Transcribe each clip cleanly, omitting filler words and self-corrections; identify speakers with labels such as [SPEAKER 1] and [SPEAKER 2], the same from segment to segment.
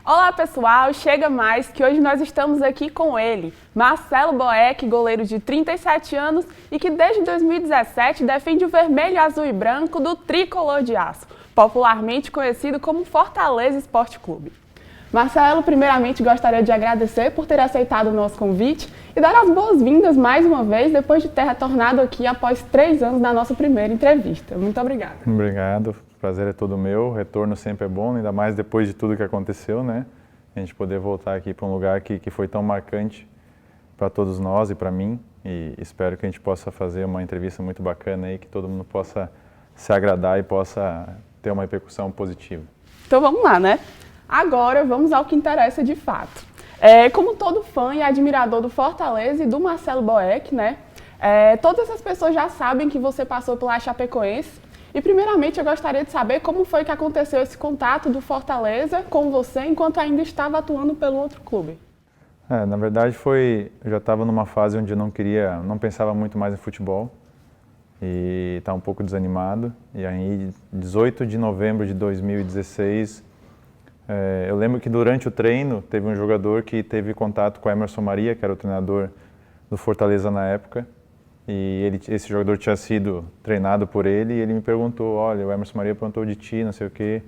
[SPEAKER 1] Olá pessoal, chega mais que hoje nós estamos aqui com ele, Marcelo Boeck, goleiro de 37 anos e que desde 2017 defende o vermelho, azul e branco do Tricolor de Aço, popularmente conhecido como Fortaleza Esporte Clube. Marcelo, primeiramente gostaria de agradecer por ter aceitado o nosso convite e dar as boas-vindas mais uma vez depois de ter retornado aqui após 3 anos na nossa primeira entrevista. Muito obrigada.
[SPEAKER 2] Obrigado, o prazer é todo meu, o retorno sempre é bom, ainda mais depois de tudo que aconteceu, né? A gente poder voltar aqui para um lugar que foi tão marcante para todos nós e para mim, e espero que a gente possa fazer uma entrevista muito bacana aí, que todo mundo possa se agradar e possa ter uma repercussão positiva.
[SPEAKER 1] Então vamos lá, né? Agora vamos ao que interessa de fato. Como todo fã e admirador do Fortaleza e do Marcelo Boeck, né? Todas essas pessoas já sabem que você passou pela Chapecoense. E primeiramente eu gostaria de saber como foi que aconteceu esse contato do Fortaleza com você enquanto ainda estava atuando pelo outro clube.
[SPEAKER 2] Na verdade eu já estava numa fase onde eu não pensava muito mais em futebol e estava um pouco desanimado. E aí, 18 de novembro de 2016, eu lembro que durante o treino teve um jogador que teve contato com o Emerson Maria, que era o treinador do Fortaleza na época, e esse jogador tinha sido treinado por ele, e ele me perguntou, olha, o Emerson Maria perguntou de ti, não sei o que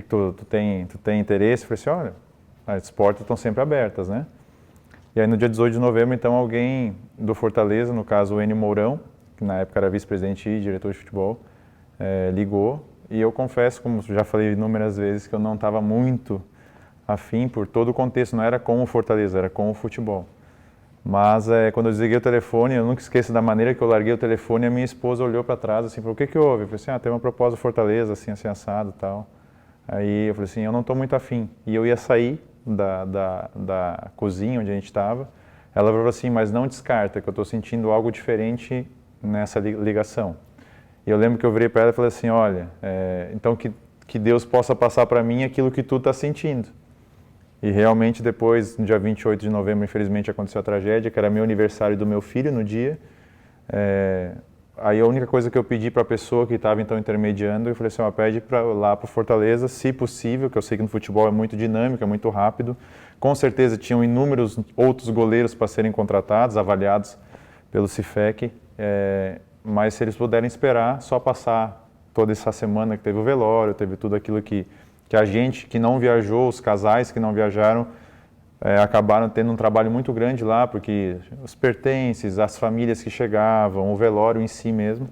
[SPEAKER 2] tu tem interesse? Eu falei assim, olha, as portas estão sempre abertas, né? E aí no dia 18 de novembro, então, alguém do Fortaleza, no caso o Enio Mourão, que na época era vice-presidente e diretor de futebol, ligou. E eu confesso, como já falei inúmeras vezes, que eu não estava muito afim por todo o contexto, não era com o Fortaleza, era com o futebol. Mas quando eu desliguei o telefone, eu nunca esqueço da maneira que eu larguei o telefone, a minha esposa olhou para trás assim, falou, o que houve? Eu falei assim, tem uma proposta do Fortaleza, assim assado e tal. Aí eu falei assim, eu não estou muito afim. E eu ia sair da cozinha onde a gente estava, ela falou assim, mas não descarta, que eu estou sentindo algo diferente nessa ligação. E eu lembro que eu virei para ela e falei assim, olha, então que Deus possa passar para mim aquilo que tu está sentindo. E realmente depois, no dia 28 de novembro, infelizmente aconteceu a tragédia, que era meu aniversário do meu filho no dia. Aí a única coisa que eu pedi para a pessoa que estava então intermediando, eu falei assim, pede lá para o Fortaleza, se possível, que eu sei que no futebol é muito dinâmico, é muito rápido. Com certeza tinham inúmeros outros goleiros para serem contratados, avaliados pelo CIFEC, mas se eles puderem esperar, só passar toda essa semana que teve o velório, teve tudo aquilo que a gente que não viajou, os casais que não viajaram, acabaram tendo um trabalho muito grande lá, porque os pertences, as famílias que chegavam, o velório em si mesmo.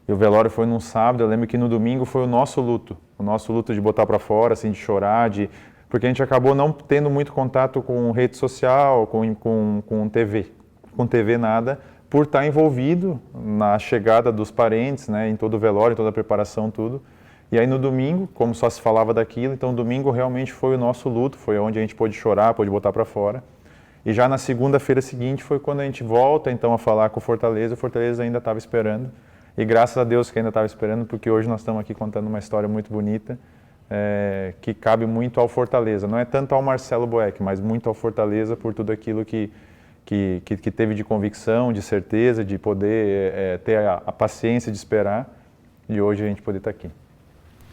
[SPEAKER 2] E o velório foi num sábado, eu lembro que no domingo foi o nosso luto de botar para fora, assim, de chorar, porque a gente acabou não tendo muito contato com rede social, com TV. Com TV nada, por estar envolvido na chegada dos parentes, né, em todo o velório, em toda a preparação, tudo. E aí no domingo, como só se falava daquilo, então domingo realmente foi o nosso luto, foi onde a gente pôde chorar, pôde botar para fora. E já na segunda-feira seguinte foi quando a gente volta então a falar com o Fortaleza ainda estava esperando. E graças a Deus que ainda estava esperando, porque hoje nós estamos aqui contando uma história muito bonita, que cabe muito ao Fortaleza. Não é tanto ao Marcelo Boeck, mas muito ao Fortaleza por tudo aquilo que teve de convicção, de certeza, de poder ter a paciência de esperar e hoje a gente poder estar aqui.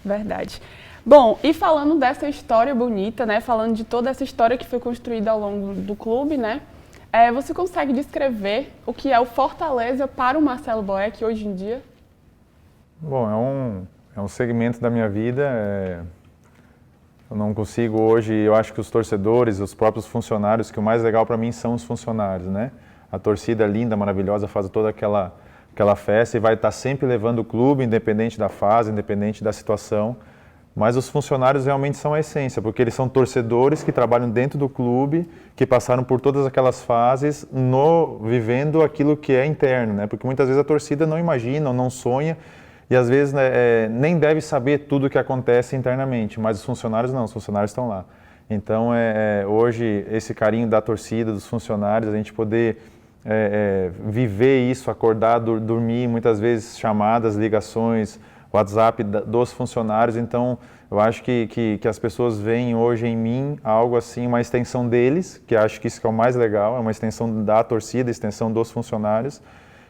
[SPEAKER 1] Verdade. Bom, e falando dessa história bonita, né, falando de toda essa história que foi construída ao longo do clube, né, você consegue descrever o que é o Fortaleza para o Marcelo Boeck hoje em dia?
[SPEAKER 2] Bom, é um segmento da minha vida. Eu não consigo hoje, eu acho que os torcedores, os próprios funcionários, que o mais legal para mim são os funcionários, né? A torcida linda, maravilhosa, faz toda aquela festa e vai estar sempre levando o clube, independente da fase, independente da situação. Mas os funcionários realmente são a essência, porque eles são torcedores que trabalham dentro do clube, que passaram por todas aquelas fases, vivendo aquilo que é interno, né? Porque muitas vezes a torcida não imagina, não sonha, e às vezes nem deve saber tudo o que acontece internamente, mas os funcionários não, os funcionários estão lá. Então, hoje, esse carinho da torcida, dos funcionários, a gente poder viver isso, acordar, dormir, muitas vezes chamadas, ligações, WhatsApp dos funcionários. Então, eu acho que as pessoas veem hoje em mim algo assim, uma extensão deles, que acho que isso que é o mais legal, é uma extensão da torcida, extensão dos funcionários.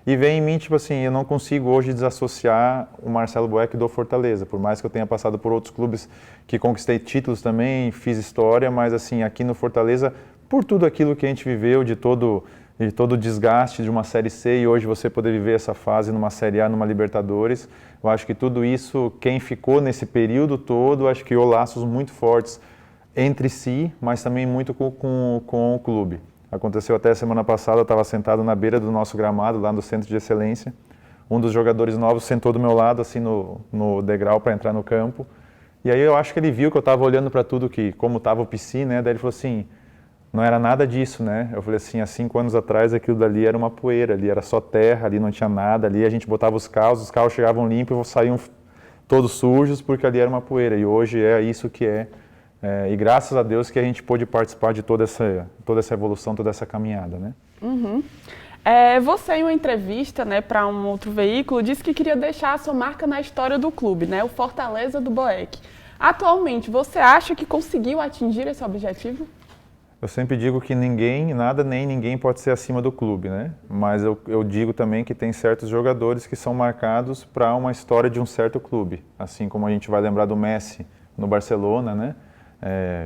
[SPEAKER 2] E vem em mim, tipo assim, eu não consigo hoje desassociar o Marcelo Boeck do Fortaleza, por mais que eu tenha passado por outros clubes que conquistei títulos também, fiz história, mas assim, aqui no Fortaleza, por tudo aquilo que a gente viveu, de todo o desgaste de uma Série C e hoje você poder viver essa fase numa Série A, numa Libertadores, eu acho que tudo isso, quem ficou nesse período todo, acho que criou laços muito fortes entre si, mas também muito com o clube. Aconteceu até semana passada, eu estava sentado na beira do nosso gramado, lá no Centro de Excelência. Um dos jogadores novos sentou do meu lado, assim, no degrau para entrar no campo. E aí eu acho que ele viu que eu estava olhando para tudo, como estava o PC, né? Daí ele falou assim, não era nada disso, né? Eu falei assim, há 5 anos atrás aquilo dali era uma poeira, ali era só terra, ali não tinha nada, ali a gente botava os carros chegavam limpos e saíam todos sujos porque ali era uma poeira. E hoje é isso que é. E graças a Deus que a gente pôde participar de toda essa evolução, toda essa caminhada, né?
[SPEAKER 1] Uhum. Você, em uma entrevista, né, para um outro veículo, disse que queria deixar a sua marca na história do clube, né, o Fortaleza do Boeck. Atualmente, você acha que conseguiu atingir esse objetivo?
[SPEAKER 2] Eu sempre digo que ninguém, nada nem ninguém pode ser acima do clube, né? Mas eu digo também que tem certos jogadores que são marcados para uma história de um certo clube. Assim como a gente vai lembrar do Messi no Barcelona, né?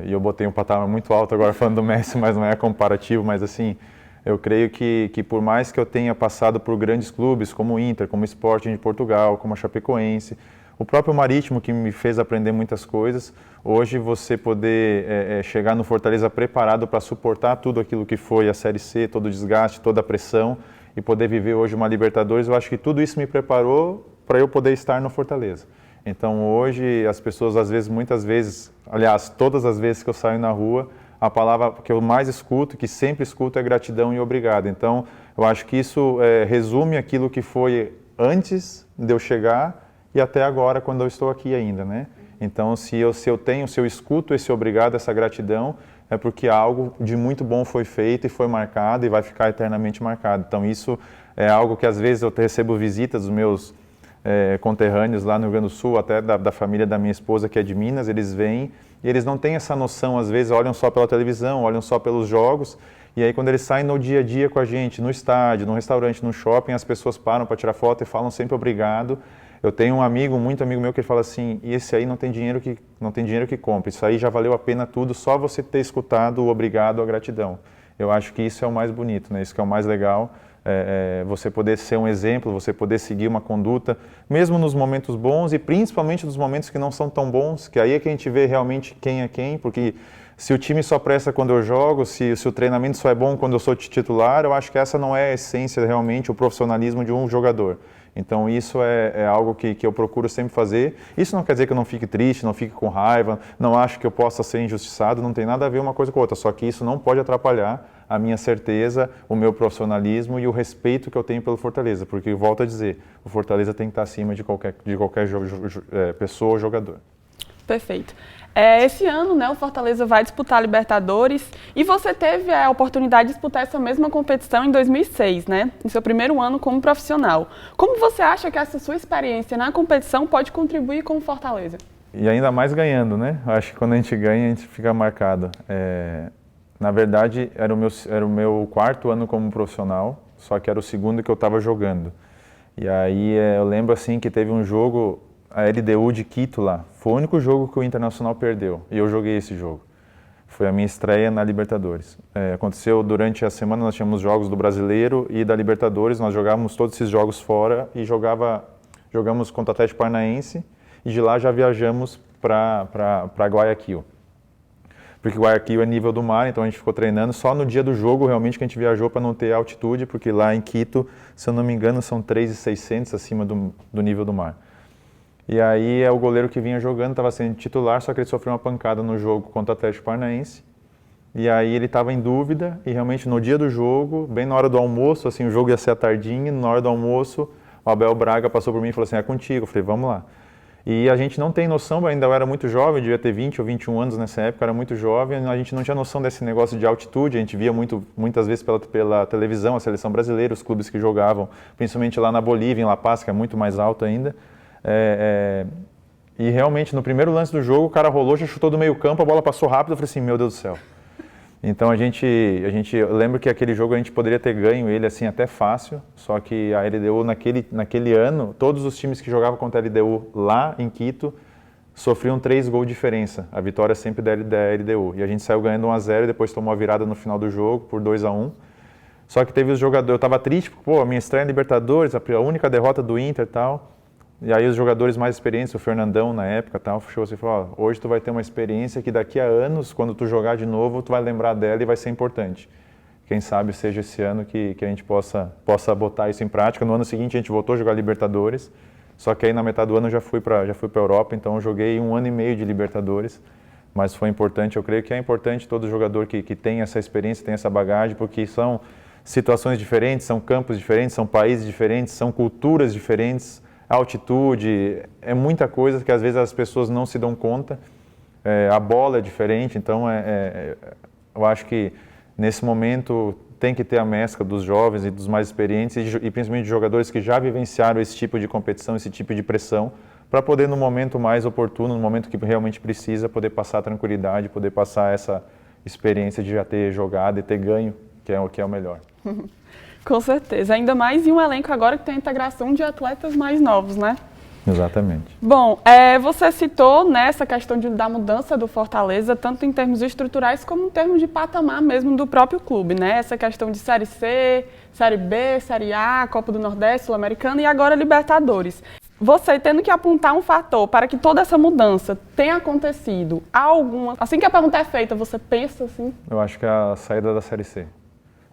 [SPEAKER 2] E eu botei um patamar muito alto agora falando do Messi, mas não é comparativo, mas assim, eu creio que por mais que eu tenha passado por grandes clubes como o Inter, como o Sporting de Portugal, como a Chapecoense, o próprio Marítimo que me fez aprender muitas coisas, hoje você poder chegar no Fortaleza preparado para suportar tudo aquilo que foi a Série C, todo o desgaste, toda a pressão e poder viver hoje uma Libertadores, eu acho que tudo isso me preparou para eu poder estar no Fortaleza. Então hoje as pessoas muitas vezes, aliás, todas as vezes que eu saio na rua, a palavra que eu mais escuto, que sempre escuto é gratidão e obrigado. Então eu acho que isso resume aquilo que foi antes de eu chegar e até agora quando eu estou aqui ainda, né? Então se eu escuto esse obrigado, essa gratidão, é porque algo de muito bom foi feito e foi marcado e vai ficar eternamente marcado. Então isso é algo que às vezes eu recebo visitas dos meus conterrâneos lá no Rio Grande do Sul, até da família da minha esposa que é de Minas, eles vêm e eles não têm essa noção, às vezes olham só pela televisão, olham só pelos jogos, e aí quando eles saem no dia a dia com a gente, no estádio, no restaurante, no shopping, as pessoas param para tirar foto e falam sempre obrigado. Eu tenho um amigo, muito amigo meu, que ele fala assim, e esse aí não tem dinheiro que compre, isso aí já valeu a pena tudo, só você ter escutado o obrigado, a gratidão. Eu acho que isso é o mais bonito, né? Isso que é o mais legal. Você poder ser um exemplo, você poder seguir uma conduta, mesmo nos momentos bons e principalmente nos momentos que não são tão bons, que aí é que a gente vê realmente quem é quem, porque se o time só presta quando eu jogo, se o treinamento só é bom quando eu sou titular, eu acho que essa não é a essência realmente, o profissionalismo de um jogador. Então isso é algo que eu procuro sempre fazer. Isso não quer dizer que eu não fique triste, não fique com raiva, não acho que eu possa ser injustiçado, não tem nada a ver uma coisa com a outra, só que isso não pode atrapalhar a minha certeza, o meu profissionalismo e o respeito que eu tenho pelo Fortaleza, porque, volto a dizer, o Fortaleza tem que estar acima de qualquer pessoa ou jogador.
[SPEAKER 1] Perfeito. Esse ano, né, o Fortaleza vai disputar a Libertadores e você teve a oportunidade de disputar essa mesma competição em 2006, né, em seu primeiro ano como profissional. Como você acha que essa sua experiência na competição pode contribuir com o Fortaleza?
[SPEAKER 2] E ainda mais ganhando, né? Acho que quando a gente ganha, a gente fica marcado. Na verdade, era o meu 4º ano como profissional, só que era o 2º que eu estava jogando. E aí eu lembro assim que teve um jogo, a LDU de Quito lá, foi o único jogo que o Internacional perdeu, e eu joguei esse jogo. Foi a minha estreia na Libertadores. Aconteceu durante a semana, nós tínhamos jogos do Brasileiro e da Libertadores, nós jogávamos todos esses jogos fora e jogamos contra o Atlético Paranaense, e de lá já viajamos para Guayaquil. Porque Guayaquil é nível do mar, então a gente ficou treinando. Só no dia do jogo, realmente, que a gente viajou para não ter altitude, porque lá em Quito, se eu não me engano, são 3.600 acima do nível do mar. E aí o goleiro que vinha jogando estava sendo titular, só que ele sofreu uma pancada no jogo contra o Atlético Paranaense. E aí ele estava em dúvida, e realmente no dia do jogo, bem na hora do almoço, assim, o jogo ia ser à tardinha, na hora do almoço, o Abel Braga passou por mim e falou assim, é contigo. Eu falei, vamos lá. E a gente não tem noção, ainda eu era muito jovem, devia ter 20 ou 21 anos nessa época, era muito jovem, a gente não tinha noção desse negócio de altitude, a gente via muitas vezes pela televisão a seleção brasileira, os clubes que jogavam, principalmente lá na Bolívia, em La Paz, que é muito mais alto ainda. E realmente, no primeiro lance do jogo, o cara rolou, já chutou do meio campo, a bola passou rápido, eu falei assim, meu Deus do céu. Então eu lembro que aquele jogo a gente poderia ter ganho ele assim até fácil, só que a LDU naquele ano, todos os times que jogavam contra a LDU lá em Quito sofriam 3 gols de diferença, a vitória sempre da LDU. E a gente saiu ganhando 1-0 e depois tomou a virada no final do jogo por 2-1. Só que teve os jogadores, eu estava triste, porque, a minha estreia em Libertadores, a única derrota do Inter e tal. E aí os jogadores mais experientes, o Fernandão na época, tal, fechou assim e falou, hoje tu vai ter uma experiência que daqui a anos, quando tu jogar de novo, tu vai lembrar dela e vai ser importante. Quem sabe seja esse ano que a gente possa botar isso em prática. No ano seguinte a gente voltou a jogar Libertadores, só que aí na metade do ano eu já fui para a Europa, então eu joguei 1 ano e meio de Libertadores, mas foi importante, eu creio que é importante todo jogador que tem essa experiência, tem essa bagagem, porque são situações diferentes, são campos diferentes, são países diferentes, são culturas diferentes, altitude, é muita coisa que às vezes as pessoas não se dão conta, a bola é diferente, então eu acho que nesse momento tem que ter a mescla dos jovens e dos mais experientes e principalmente de jogadores que já vivenciaram esse tipo de competição, esse tipo de pressão, para poder no momento mais oportuno, no momento que realmente precisa, poder passar tranquilidade, poder passar essa experiência de já ter jogado e ter ganho, que é o melhor.
[SPEAKER 1] Com certeza, ainda mais em um elenco agora que tem a integração de atletas mais novos, né?
[SPEAKER 2] Exatamente.
[SPEAKER 1] Bom, você citou nessa questão da mudança do Fortaleza, tanto em termos estruturais como em termos de patamar mesmo do próprio clube, né? Essa questão de Série C, Série B, Série A, Copa do Nordeste, Sul-Americana e agora Libertadores. Você tendo que apontar um fator para que toda essa mudança tenha acontecido, assim que a pergunta é feita, você pensa assim?
[SPEAKER 2] Eu acho que é a saída da Série C.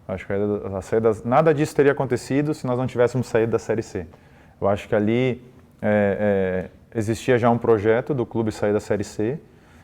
[SPEAKER 2] Acho que nada disso teria acontecido se nós não tivéssemos saído da Série C. Eu acho que ali existia já um projeto do clube sair da Série C,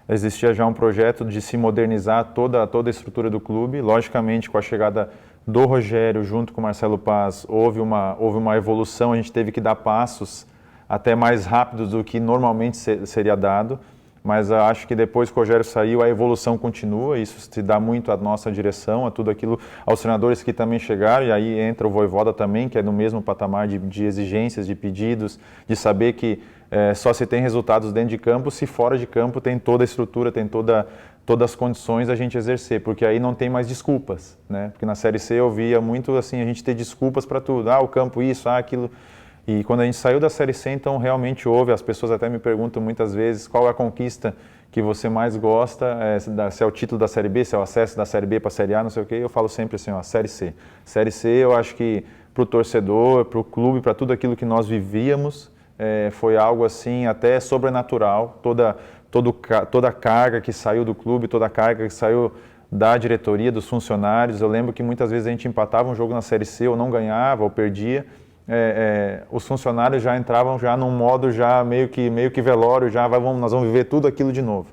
[SPEAKER 2] existia já um projeto de se modernizar toda a estrutura do clube. Logicamente, com a chegada do Rogério junto com o Marcelo Paz, houve uma evolução, a gente teve que dar passos até mais rápidos do que normalmente seria dado. Mas acho que depois que o Rogério saiu, a evolução continua, isso se dá muito à nossa direção, a tudo aquilo, aos treinadores que também chegaram, e aí entra o Vojvoda também, que é no mesmo patamar de exigências, de pedidos, de saber que só se tem resultados dentro de campo, se fora de campo tem toda a estrutura, tem todas as condições da gente exercer, porque aí não tem mais desculpas, né? Porque na Série C eu via muito assim, a gente ter desculpas para tudo, o campo isso, aquilo. E quando a gente saiu da Série C, então realmente houve, as pessoas até me perguntam muitas vezes qual é a conquista que você mais gosta, se é o título da Série B, se é o acesso da Série B para a Série A, não sei o quê, eu falo sempre assim, Série C. Série C eu acho que para o torcedor, para o clube, para tudo aquilo que nós vivíamos, foi algo assim até sobrenatural, toda a carga que saiu do clube, toda a carga que saiu da diretoria, dos funcionários. Eu lembro que muitas vezes a gente empatava um jogo na Série C, ou não ganhava, ou perdia, os funcionários já entravam já num modo já meio que velório, nós vamos viver tudo aquilo de novo.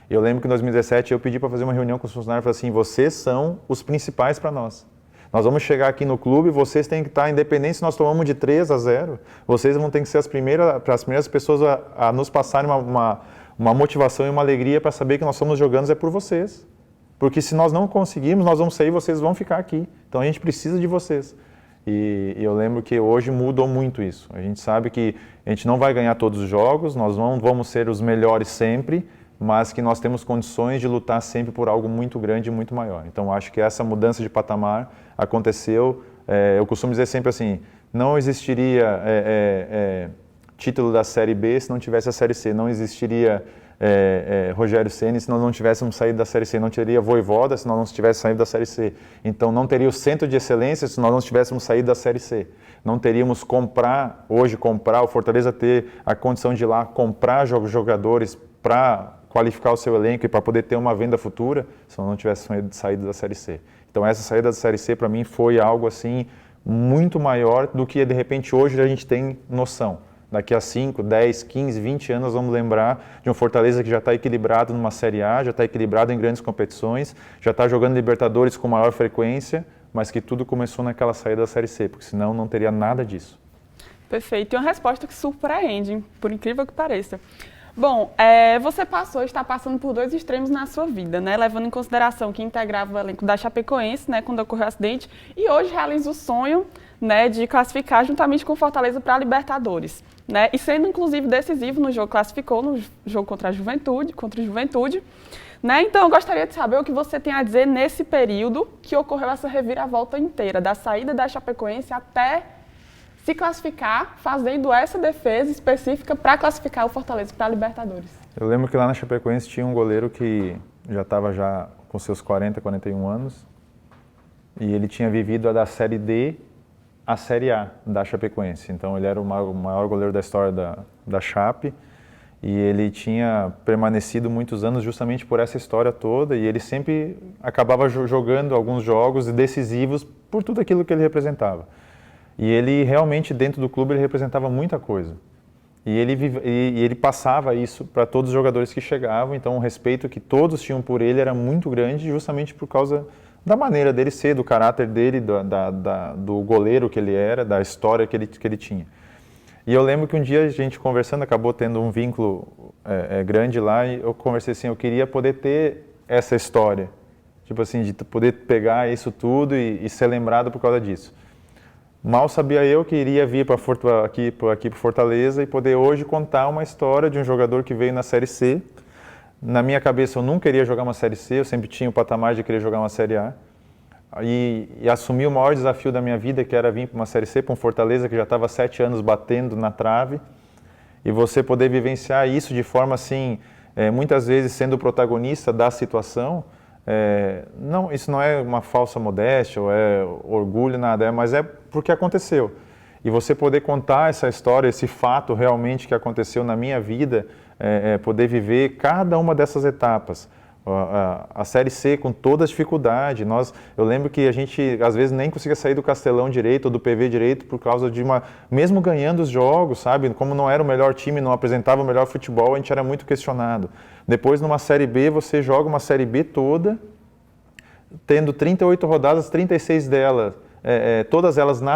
[SPEAKER 2] Eu lembro que em 2017 eu pedi para fazer uma reunião com os funcionários e falei assim, vocês são os principais para nós. Nós vamos chegar aqui no clube, vocês têm que estar, independente se nós tomamos de 3-0, vocês vão ter que ser as primeiras pessoas a nos passarem uma motivação e uma alegria para saber que nós estamos jogando por vocês. Porque se nós não conseguirmos, nós vamos sair, vocês vão ficar aqui. Então a gente precisa de vocês. E eu lembro que hoje mudou muito isso. A gente sabe que a gente não vai ganhar todos os jogos, nós não vamos ser os melhores sempre, mas que nós temos condições de lutar sempre por algo muito grande e muito maior. Então acho que essa mudança de patamar aconteceu. Eu costumo dizer sempre assim, não existiria título da Série B se não tivesse a Série C, não existiria Rogério Ceni se nós não tivéssemos saído da Série C, não teria Vojvoda se nós não tivéssemos saído da Série C, então não teria o Centro de Excelência se nós não tivéssemos saído da Série C, não teríamos o Fortaleza ter a condição de ir lá comprar jogadores para qualificar o seu elenco e para poder ter uma venda futura se nós não tivéssemos saído da Série C. Então essa saída da Série C para mim foi algo assim muito maior do que de repente hoje a gente tem noção. Daqui a 5, 10, 15, 20 anos vamos lembrar de um Fortaleza que já está equilibrado numa Série A, já está equilibrado em grandes competições, já está jogando Libertadores com maior frequência, mas que tudo começou naquela saída da Série C, porque senão não teria nada disso.
[SPEAKER 1] Perfeito. E uma resposta que surpreende, por incrível que pareça. Bom, você está passando por 2 extremos na sua vida, né? Levando em consideração que integrava o elenco da Chapecoense, né, quando ocorreu o acidente, e hoje realiza o sonho, né, de classificar juntamente com o Fortaleza para a Libertadores, né? E sendo inclusive decisivo no jogo, classificou no jogo contra o Juventude, Né? Então, eu gostaria de saber o que você tem a dizer nesse período que ocorreu essa reviravolta inteira, da saída da Chapecoense até se classificar, fazendo essa defesa específica para classificar o Fortaleza para a Libertadores.
[SPEAKER 2] Eu lembro que lá na Chapecoense tinha um goleiro que já estava com seus 40, 41 anos, e ele tinha vivido da Série D à Série A da Chapecoense. Então ele era o maior goleiro da história da Chape, e ele tinha permanecido muitos anos justamente por essa história toda, e ele sempre acabava jogando alguns jogos decisivos por tudo aquilo que ele representava. E ele realmente, dentro do clube, ele representava muita coisa. E ele passava isso para todos os jogadores que chegavam, então o respeito que todos tinham por ele era muito grande, justamente por causa da maneira dele ser, do caráter dele, do goleiro que ele era, da história que ele tinha. E eu lembro que um dia a gente conversando, acabou tendo um vínculo grande lá, e eu conversei assim, eu queria poder ter essa história, tipo assim, de poder pegar isso tudo e ser lembrado por causa disso. Mal sabia eu que iria vir aqui para Fortaleza e poder hoje contar uma história de um jogador que veio na Série C. Na minha cabeça eu nunca queria jogar uma Série C, eu sempre tinha o patamar de querer jogar uma Série A. E assumi o maior desafio da minha vida, que era vir para uma Série C, para um Fortaleza que já estava 7 anos batendo na trave. E você poder vivenciar isso de forma assim, muitas vezes sendo o protagonista da situação. Não, isso não é uma falsa modéstia ou é orgulho, nada, mas é porque aconteceu. E você poder contar essa história, esse fato realmente que aconteceu na minha vida, poder viver cada uma dessas etapas. A Série C com toda a dificuldade, eu lembro que a gente às vezes nem conseguia sair do Castelão direito ou do PV direito por causa de mesmo ganhando os jogos, sabe, como não era o melhor time, não apresentava o melhor futebol, a gente era muito questionado. Depois numa Série B, você joga uma Série B toda, tendo 38 rodadas, 36 delas, todas elas no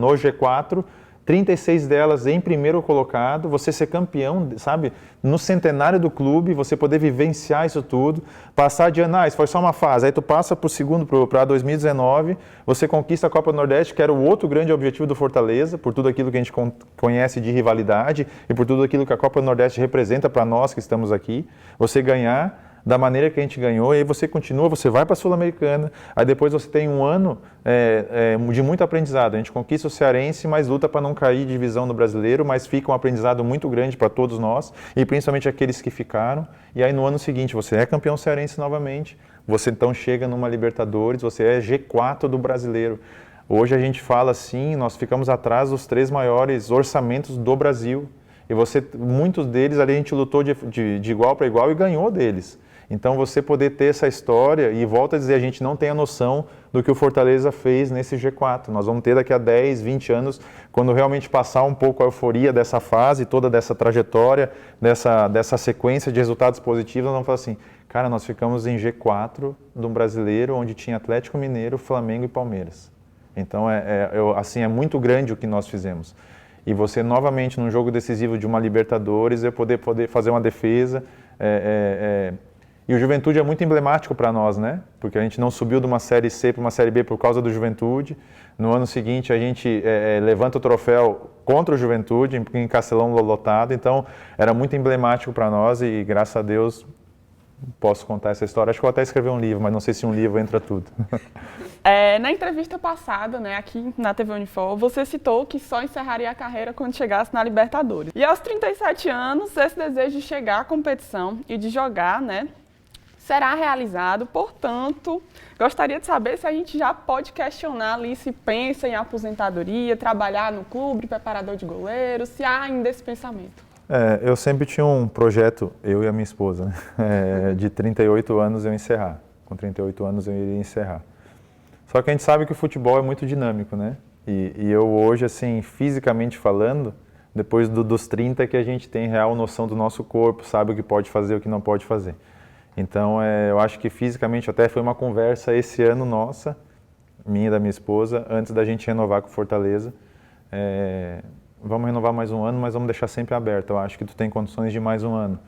[SPEAKER 2] G4, 36 delas em primeiro colocado, você ser campeão, sabe, no centenário do clube, você poder vivenciar isso tudo, passar de ano, isso foi só uma fase, aí tu passa para o segundo, para 2019, você conquista a Copa do Nordeste, que era o outro grande objetivo do Fortaleza, por tudo aquilo que a gente conhece de rivalidade e por tudo aquilo que a Copa do Nordeste representa para nós que estamos aqui, você ganhar da maneira que a gente ganhou, e aí você continua, você vai para a Sul-Americana, aí depois você tem um ano de muito aprendizado. A gente conquista o Cearense, mas luta para não cair de divisão no Brasileiro, mas fica um aprendizado muito grande para todos nós, e principalmente aqueles que ficaram. E aí no ano seguinte você é campeão cearense novamente, você então chega numa Libertadores, você é G4 do Brasileiro. Hoje a gente fala assim, nós ficamos atrás dos 3 maiores orçamentos do Brasil, e muitos deles ali a gente lutou de igual para igual e ganhou deles. Então você poder ter essa história, e volta a dizer, a gente não tem a noção do que o Fortaleza fez nesse G4. Nós vamos ter daqui a 10, 20 anos, quando realmente passar um pouco a euforia dessa fase, toda dessa trajetória, dessa sequência de resultados positivos, nós vamos falar assim, cara, nós ficamos em G4 de um brasileiro onde tinha Atlético Mineiro, Flamengo e Palmeiras. Então assim, é muito grande o que nós fizemos. E você novamente num jogo decisivo de uma Libertadores, eu poder fazer uma defesa, e o Juventude é muito emblemático para nós, né? Porque a gente não subiu de uma Série C para uma Série B por causa do Juventude. No ano seguinte, a gente levanta o troféu contra o Juventude, em Castelão lotado. Então, era muito emblemático para nós e, graças a Deus, posso contar essa história. Acho que eu vou até escrever um livro, mas não sei se um livro entra tudo.
[SPEAKER 1] Na entrevista passada, né, aqui na TV Unifor, você citou que só encerraria a carreira quando chegasse na Libertadores. E aos 37 anos, esse desejo de chegar à competição e de jogar, né, será realizado. Portanto, gostaria de saber se a gente já pode questionar ali se pensa em aposentadoria, trabalhar no clube, preparador de goleiros, se há ainda esse pensamento.
[SPEAKER 2] Eu sempre tinha um projeto, eu e a minha esposa, né, de 38 anos eu encerrar. Com 38 anos eu iria encerrar. Só que a gente sabe que o futebol é muito dinâmico, né? E eu hoje, assim, fisicamente falando, depois dos 30 que a gente tem real noção do nosso corpo, sabe o que pode fazer e o que não pode fazer. Então, eu acho que fisicamente, até foi uma conversa esse ano nossa, minha e da minha esposa, antes da gente renovar com o Fortaleza. Vamos renovar mais um ano, mas vamos deixar sempre aberto. Eu acho que tu tem condições de mais um ano.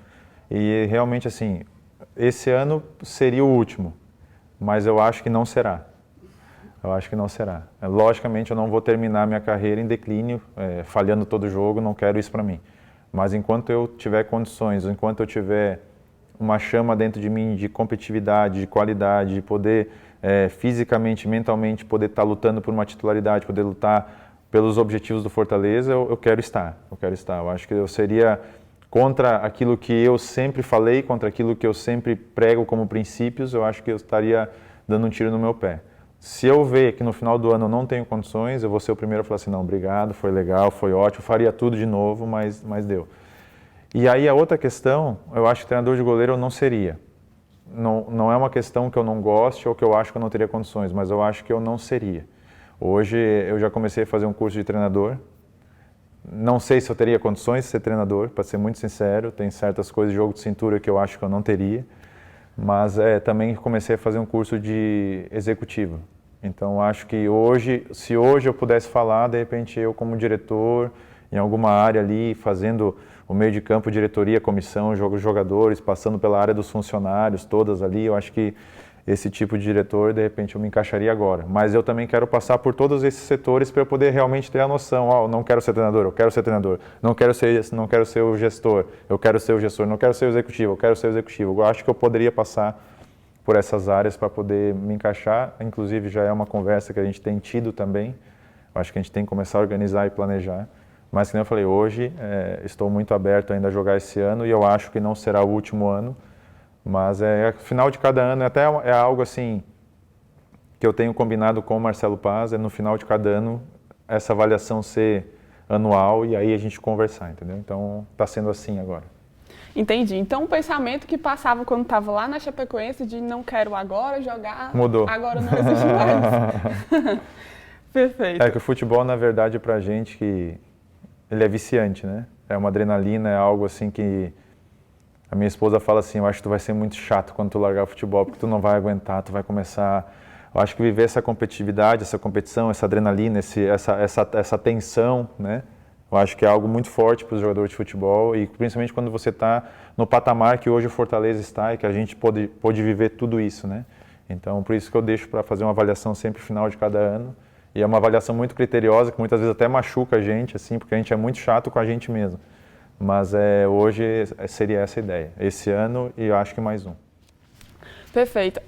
[SPEAKER 2] E realmente, assim, esse ano seria o último, mas eu acho que não será. Eu acho que não será. Logicamente, eu não vou terminar minha carreira em declínio, falhando todo jogo, não quero isso para mim. Mas enquanto eu tiver condições, enquanto eu tiver uma chama dentro de mim de competitividade, de qualidade, de poder fisicamente, mentalmente, poder estar lutando por uma titularidade, poder lutar pelos objetivos do Fortaleza, eu quero estar. Eu acho que eu seria contra aquilo que eu sempre falei, contra aquilo que eu sempre prego como princípios, eu acho que eu estaria dando um tiro no meu pé. Se eu ver que no final do ano eu não tenho condições, eu vou ser o primeiro a falar assim, não, obrigado, foi legal, foi ótimo, faria tudo de novo, mas deu. E aí a outra questão, eu acho que treinador de goleiro eu não seria. Não é uma questão que eu não goste ou que eu acho que eu não teria condições, mas eu acho que eu não seria. Hoje eu já comecei a fazer um curso de treinador. Não sei se eu teria condições de ser treinador, para ser muito sincero. Tem certas coisas de jogo de cintura que eu acho que eu não teria. Mas também comecei a fazer um curso de executivo. Então acho que hoje, se hoje eu pudesse falar, de repente eu como diretor, em alguma área ali, fazendo o meio de campo, diretoria, comissão, jogadores, passando pela área dos funcionários, todas ali, eu acho que esse tipo de diretor, de repente, eu me encaixaria agora. Mas eu também quero passar por todos esses setores para eu poder realmente ter a noção. Eu não quero ser treinador, eu quero ser treinador. Não quero ser o gestor, eu quero ser o gestor. Não quero ser o executivo, eu quero ser o executivo. Eu acho que eu poderia passar por essas áreas para poder me encaixar. Inclusive, já é uma conversa que a gente tem tido também. Eu acho que a gente tem que começar a organizar e planejar. Mas, como eu falei, hoje estou muito aberto ainda a jogar esse ano e eu acho que não será o último ano. Mas final de cada ano, até é algo assim que eu tenho combinado com o Marcelo Paz, no final de cada ano essa avaliação ser anual e aí a gente conversar, entendeu? Então está sendo assim agora.
[SPEAKER 1] Entendi. Então o pensamento que passava quando estava lá na Chapecoense de não quero agora jogar,
[SPEAKER 2] mudou.
[SPEAKER 1] Agora não existe mais. Perfeito.
[SPEAKER 2] É que o futebol, na verdade, pra gente que ele é viciante, né? É uma adrenalina, é algo assim que a minha esposa fala assim, eu acho que tu vai ser muito chato quando tu largar o futebol, porque tu não vai aguentar, tu vai começar... Eu acho que viver essa competitividade, essa competição, essa adrenalina, essa tensão, né? Eu acho que é algo muito forte para os jogadores de futebol e principalmente quando você está no patamar que hoje o Fortaleza está e que a gente pôde viver tudo isso, né? Então, por isso que eu deixo para fazer uma avaliação sempre final de cada ano. E é uma avaliação muito criteriosa, que muitas vezes até machuca a gente, assim, porque a gente é muito chato com a gente mesmo. Mas hoje seria essa a ideia. Esse ano e eu acho que mais um.
[SPEAKER 1] Perfeito.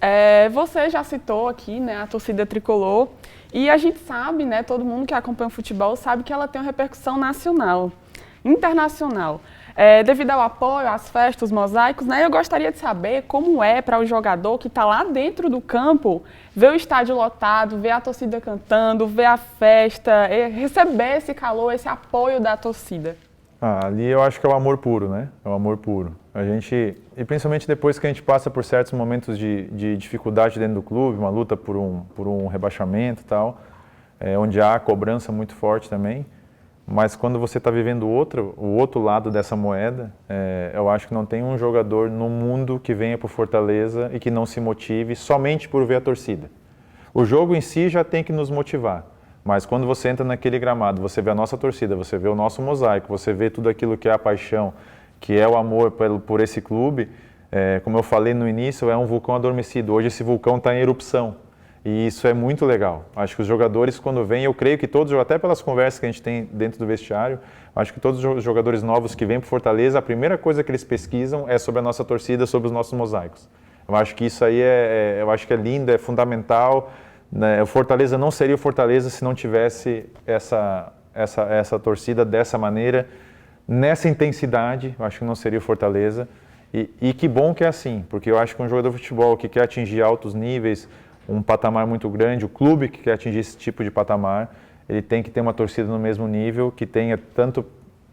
[SPEAKER 1] Você já citou aqui, né, a torcida tricolor e a gente sabe, né, todo mundo que acompanha o futebol sabe que ela tem uma repercussão nacional, internacional. Devido ao apoio, às festas, os mosaicos, né, eu gostaria de saber como é para o jogador que está lá dentro do campo ver o estádio lotado, ver a torcida cantando, ver a festa, receber esse calor, esse apoio da torcida.
[SPEAKER 2] Ali eu acho que é o amor puro, né? É o amor puro. E principalmente depois que a gente passa por certos momentos de dificuldade dentro do clube, uma luta por um rebaixamento e tal, onde há cobrança muito forte também, mas quando você está vivendo o outro lado dessa moeda, eu acho que não tem um jogador no mundo que venha para o Fortaleza e que não se motive somente por ver a torcida. O jogo em si já tem que nos motivar. Mas quando você entra naquele gramado, você vê a nossa torcida, você vê o nosso mosaico, você vê tudo aquilo que é a paixão, que é o amor por esse clube, como eu falei no início, é um vulcão adormecido. Hoje esse vulcão está em erupção e isso é muito legal. Acho que os jogadores quando vêm, eu creio que todos, até pelas conversas que a gente tem dentro do vestiário, acho que todos os jogadores novos que vêm para Fortaleza, a primeira coisa que eles pesquisam é sobre a nossa torcida, sobre os nossos mosaicos. Eu acho que isso aí eu acho que é lindo, é fundamental. O Fortaleza não seria o Fortaleza se não tivesse essa torcida dessa maneira, nessa intensidade. Eu acho que não seria o Fortaleza. E que bom que é assim, porque eu acho que um jogador de futebol que quer atingir altos níveis, um patamar muito grande, o clube que quer atingir esse tipo de patamar, ele tem que ter uma torcida no mesmo nível, que tenha tanto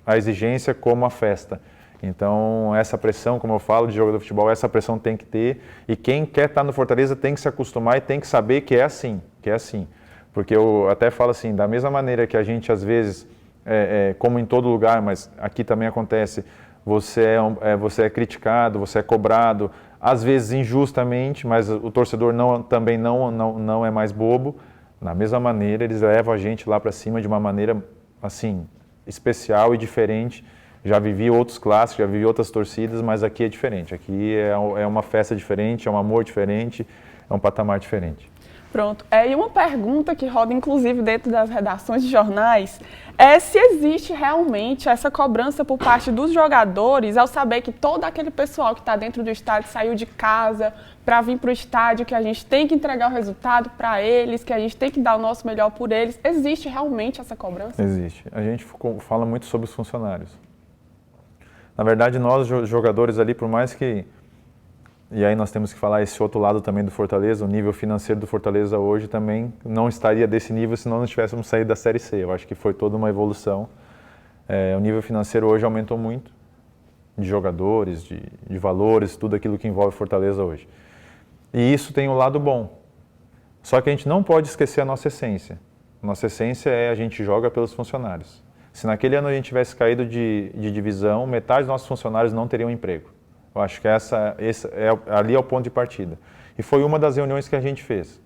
[SPEAKER 2] a exigência como a festa. Então, essa pressão, como eu falo, de jogador de futebol, essa pressão tem que ter. E quem quer estar no Fortaleza tem que se acostumar e tem que saber que é assim, Porque eu até falo assim, da mesma maneira que a gente, às vezes, como em todo lugar, mas aqui também acontece, você é criticado, você é cobrado, às vezes injustamente, mas o torcedor também não é mais bobo. Da mesma maneira, eles levam a gente lá para cima de uma maneira, assim, especial e diferente. Já vivi outros clássicos, já vivi outras torcidas, mas aqui é diferente. Aqui é uma festa diferente, é um amor diferente, é um patamar diferente.
[SPEAKER 1] Pronto. E uma pergunta que roda, inclusive, dentro das redações de jornais, é se existe realmente essa cobrança por parte dos jogadores ao saber que todo aquele pessoal que está dentro do estádio saiu de casa para vir para o estádio, que a gente tem que entregar o resultado para eles, que a gente tem que dar o nosso melhor por eles. Existe realmente essa cobrança?
[SPEAKER 2] Existe. A gente fala muito sobre os funcionários. Na verdade, nós jogadores ali, por mais que... E aí nós temos que falar esse outro lado também do Fortaleza, o nível financeiro do Fortaleza hoje também não estaria desse nível se nós não tivéssemos saído da Série C. Eu acho que foi toda uma evolução. O nível financeiro hoje aumentou muito, de jogadores, de valores, tudo aquilo que envolve Fortaleza hoje. E isso tem um lado bom. Só que a gente não pode esquecer a nossa essência. Nossa essência é a gente joga pelos funcionários. Se naquele ano a gente tivesse caído de divisão, metade dos nossos funcionários não teriam emprego. Eu acho que ali é o ponto de partida. E foi uma das reuniões que a gente fez.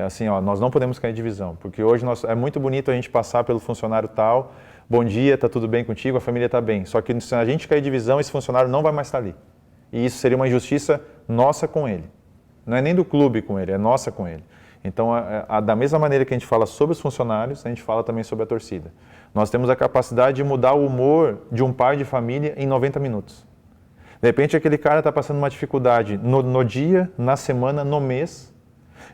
[SPEAKER 2] Assim, nós não podemos cair de divisão, porque hoje é muito bonito a gente passar pelo funcionário tal, bom dia, está tudo bem contigo, a família está bem. Só que se a gente cair de divisão, esse funcionário não vai mais estar ali. E isso seria uma injustiça nossa com ele. Não é nem do clube com ele, é nossa com ele. Então, da mesma maneira que a gente fala sobre os funcionários, a gente fala também sobre a torcida. Nós temos a capacidade de mudar o humor de um pai de família em 90 minutos. De repente, aquele cara está passando uma dificuldade no dia, na semana, no mês,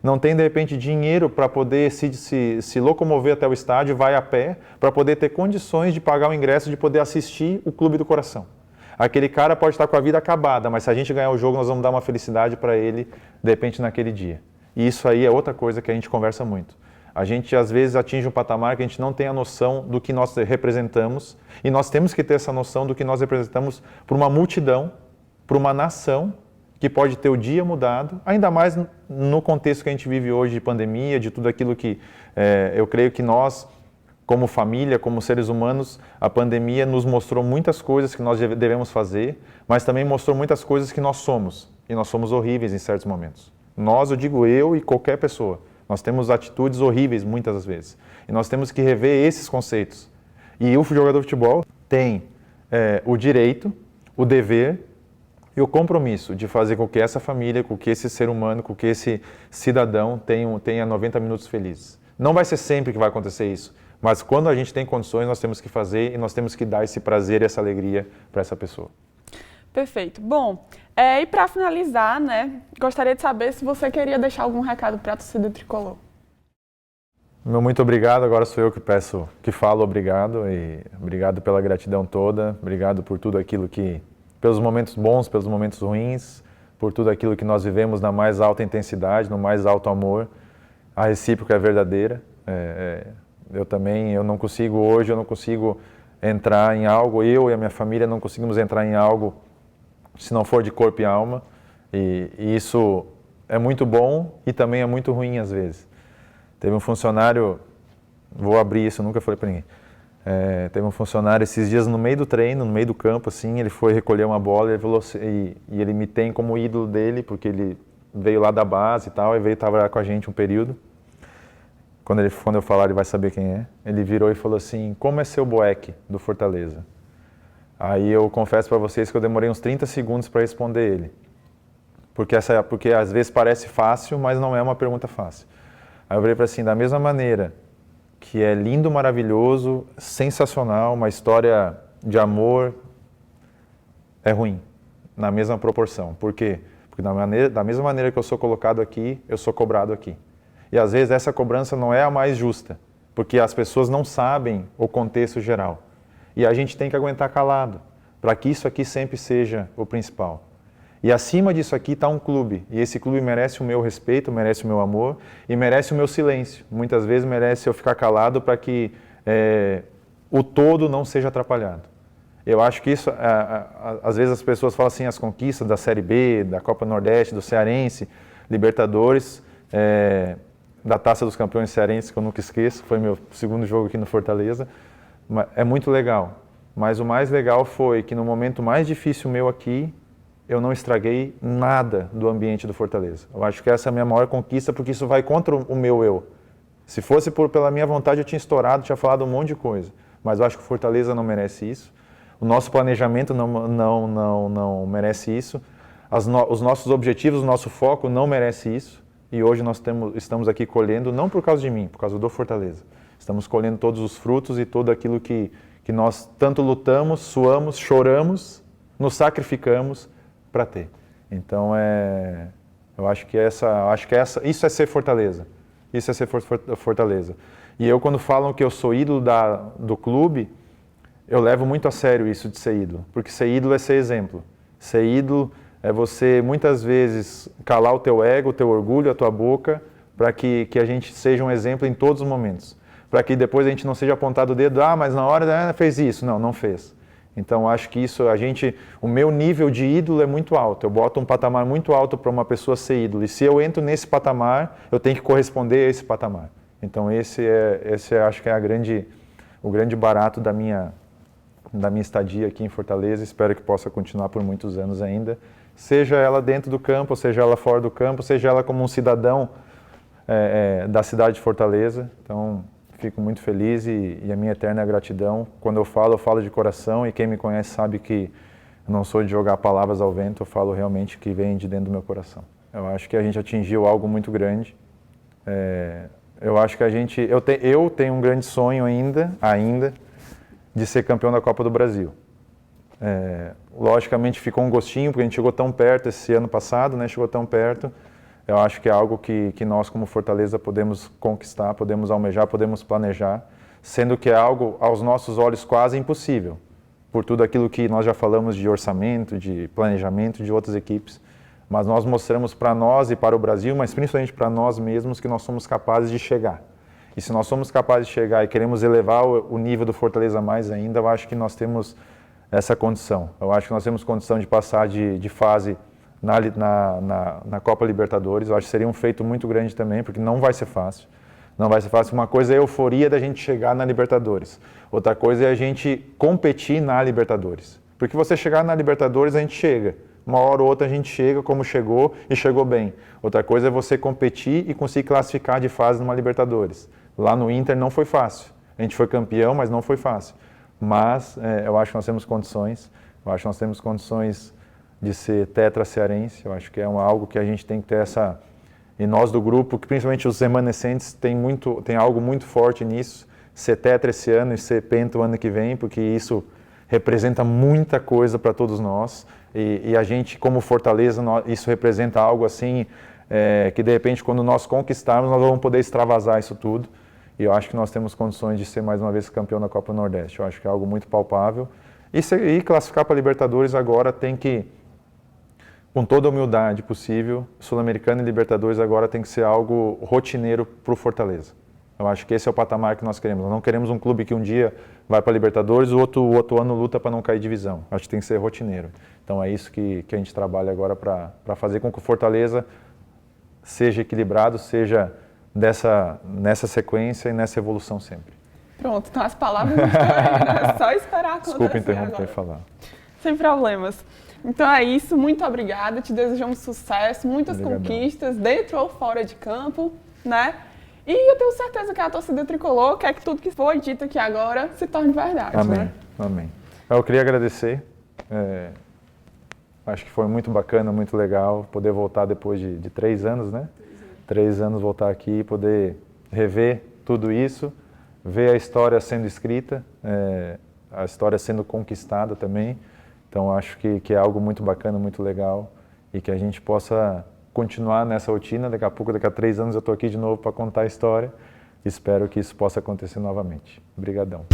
[SPEAKER 2] não tem, de repente, dinheiro para poder se locomover até o estádio, vai a pé, para poder ter condições de pagar o ingresso, de poder assistir o Clube do Coração. Aquele cara pode estar com a vida acabada, mas se a gente ganhar o jogo, nós vamos dar uma felicidade para ele, de repente, naquele dia. E isso aí é outra coisa que a gente conversa muito. A gente, às vezes, atinge um patamar que a gente não tem a noção do que nós representamos, e nós temos que ter essa noção do que nós representamos para uma multidão, para uma nação que pode ter o dia mudado, ainda mais no contexto que a gente vive hoje de pandemia, de tudo aquilo que eu creio que nós, como família, como seres humanos, a pandemia nos mostrou muitas coisas que nós devemos fazer, mas também mostrou muitas coisas que nós somos, e nós somos horríveis em certos momentos. Nós, eu digo eu e qualquer pessoa, nós temos atitudes horríveis muitas das vezes, e nós temos que rever esses conceitos. E o jogador de futebol tem o direito, o dever e o compromisso de fazer com que essa família, com que esse ser humano, com que esse cidadão tenha 90 minutos felizes. Não vai ser sempre que vai acontecer isso, mas quando a gente tem condições, nós temos que fazer e nós temos que dar esse prazer e essa alegria para essa pessoa.
[SPEAKER 1] Perfeito. Bom, e para finalizar, né, gostaria de saber se você queria deixar algum recado para a torcida tricolor.
[SPEAKER 2] Meu muito obrigado, agora sou eu que falo obrigado, e obrigado pela gratidão toda, obrigado por tudo aquilo pelos momentos bons, pelos momentos ruins, por tudo aquilo que nós vivemos na mais alta intensidade, no mais alto amor, a recíproca é verdadeira. Eu não consigo entrar em algo, eu e a minha família não conseguimos entrar em algo se não for de corpo e alma, e isso é muito bom e também é muito ruim às vezes. Teve um funcionário, vou abrir isso, eu nunca falei para ninguém, teve um funcionário esses dias no meio do treino, no meio do campo, assim, ele foi recolher uma bola e ele me tem como ídolo dele, porque ele veio lá da base e tal, e veio trabalhar com a gente um período. Quando eu falar, ele vai saber quem é. Ele virou e falou assim, como é seu Boeck do Fortaleza? Aí eu confesso para vocês que eu demorei uns 30 segundos para responder ele. Porque às vezes parece fácil, mas não é uma pergunta fácil. Aí eu falei para assim, da mesma maneira que é lindo, maravilhoso, sensacional, uma história de amor, é ruim, na mesma proporção. Por quê? Porque da mesma maneira que eu sou colocado aqui, eu sou cobrado aqui. E às vezes essa cobrança não é a mais justa, porque as pessoas não sabem o contexto geral. E a gente tem que aguentar calado, para que isso aqui sempre seja o principal. E acima disso aqui está um clube, e esse clube merece o meu respeito, merece o meu amor e merece o meu silêncio. Muitas vezes merece eu ficar calado para que o todo não seja atrapalhado. Eu acho que isso, às vezes as pessoas falam assim, as conquistas da Série B, da Copa Nordeste, do Cearense, Libertadores, da Taça dos Campeões Cearense, que eu nunca esqueço, foi meu segundo jogo aqui no Fortaleza, é muito legal. Mas o mais legal foi que no momento mais difícil meu aqui, eu não estraguei nada do ambiente do Fortaleza. Eu acho que essa é a minha maior conquista, porque isso vai contra o meu eu. Se fosse pela minha vontade, eu tinha estourado, tinha falado um monte de coisa. Mas eu acho que o Fortaleza não merece isso. O nosso planejamento não merece isso. Os nossos objetivos, o nosso foco não merece isso. e hoje nós estamos aqui colhendo, não por causa de mim, por causa do Fortaleza. Estamos colhendo todos os frutos e tudo aquilo que nós tanto lutamos, suamos, choramos, nos sacrificamos para ter. Então, eu acho que isso é ser Fortaleza. Isso é ser Fortaleza. E eu, quando falam que eu sou ídolo do clube, eu levo muito a sério isso de ser ídolo. Porque ser ídolo é ser exemplo. Ser ídolo é você, muitas vezes, calar o teu ego, o teu orgulho, a tua boca, para que a gente seja um exemplo em todos os momentos. Para que depois a gente não seja apontado o dedo, mas na hora fez isso. Não fez. Então, acho que isso, o meu nível de ídolo é muito alto. Eu boto um patamar muito alto para uma pessoa ser ídolo. E se eu entro nesse patamar, eu tenho que corresponder a esse patamar. Então, esse acho que é o grande barato da minha estadia aqui em Fortaleza. Espero que possa continuar por muitos anos ainda. Seja ela dentro do campo, seja ela fora do campo, seja ela como um cidadão da cidade de Fortaleza. Então, fico muito feliz e a minha eterna gratidão. Quando eu falo de coração, e quem me conhece sabe que eu não sou de jogar palavras ao vento, eu falo realmente que vem de dentro do meu coração. Eu acho que a gente atingiu algo muito grande. Eu acho que eu tenho um grande sonho ainda, de ser campeão da Copa do Brasil. Logicamente ficou um gostinho, porque a gente chegou tão perto esse ano passado, né? Chegou tão perto. Eu acho que é algo que nós, como Fortaleza, podemos conquistar, podemos almejar, podemos planejar, sendo que é algo, aos nossos olhos, quase impossível, por tudo aquilo que nós já falamos de orçamento, de planejamento de outras equipes. Mas nós mostramos para nós e para o Brasil, mas principalmente para nós mesmos, que nós somos capazes de chegar. E se nós somos capazes de chegar e queremos elevar o nível do Fortaleza mais ainda, eu acho que nós temos essa condição. Eu acho que nós temos condição de passar de fase na Copa Libertadores. Eu acho que seria um feito muito grande também, porque não vai ser fácil. Não vai ser fácil. Uma coisa é a euforia da gente chegar na Libertadores. Outra coisa é a gente competir na Libertadores. Porque você chegar na Libertadores, a gente chega. Uma hora ou outra a gente chega como chegou e chegou bem. Outra coisa é você competir e conseguir classificar de fase numa Libertadores. Lá no Inter não foi fácil. A gente foi campeão, mas não foi fácil. Mas eu acho que nós temos condições. Eu acho que nós temos condições de ser tetra cearense. Eu acho que é algo que a gente tem que ter essa... E nós do grupo, que principalmente os remanescentes, tem algo muito forte nisso. Ser tetra esse ano e ser penta o ano que vem, porque isso representa muita coisa para todos nós. E a gente, como Fortaleza, isso representa algo assim, que de repente, quando nós conquistarmos, nós vamos poder extravasar isso tudo. E eu acho que nós temos condições de ser mais uma vez campeão da Copa do Nordeste. Eu acho que é algo muito palpável. E classificar para a Libertadores agora tem que, com toda a humildade possível, Sul-Americana e Libertadores agora tem que ser algo rotineiro para o Fortaleza. Eu acho que esse é o patamar que nós queremos. Nós não queremos um clube que um dia vai para a Libertadores e o outro ano luta para não cair divisão. Acho que tem que ser rotineiro. Então é isso que a gente trabalha agora para fazer com que o Fortaleza seja equilibrado, seja nessa sequência e nessa evolução sempre.
[SPEAKER 1] Pronto, então as palavras não estão aí, né? É só esperar acontecer.
[SPEAKER 2] Desculpa interromper e falar.
[SPEAKER 1] Sem problemas. Então é isso, muito obrigada, te desejamos sucesso, muitas
[SPEAKER 2] Obrigadão.
[SPEAKER 1] conquistas, dentro ou fora de campo, né? E eu tenho certeza que a torcida tricolor quer que tudo que foi dito aqui agora se torne verdade,
[SPEAKER 2] Amém,
[SPEAKER 1] né?
[SPEAKER 2] amém. Eu queria agradecer, acho que foi muito bacana, muito legal poder voltar depois de 3 anos, né? 3 anos voltar aqui e poder rever tudo isso, ver a história sendo escrita, a história sendo conquistada também. Então acho que é algo muito bacana, muito legal e que a gente possa continuar nessa rotina. Daqui a 3 anos eu estou aqui de novo para contar a história. Espero que isso possa acontecer novamente. Obrigadão.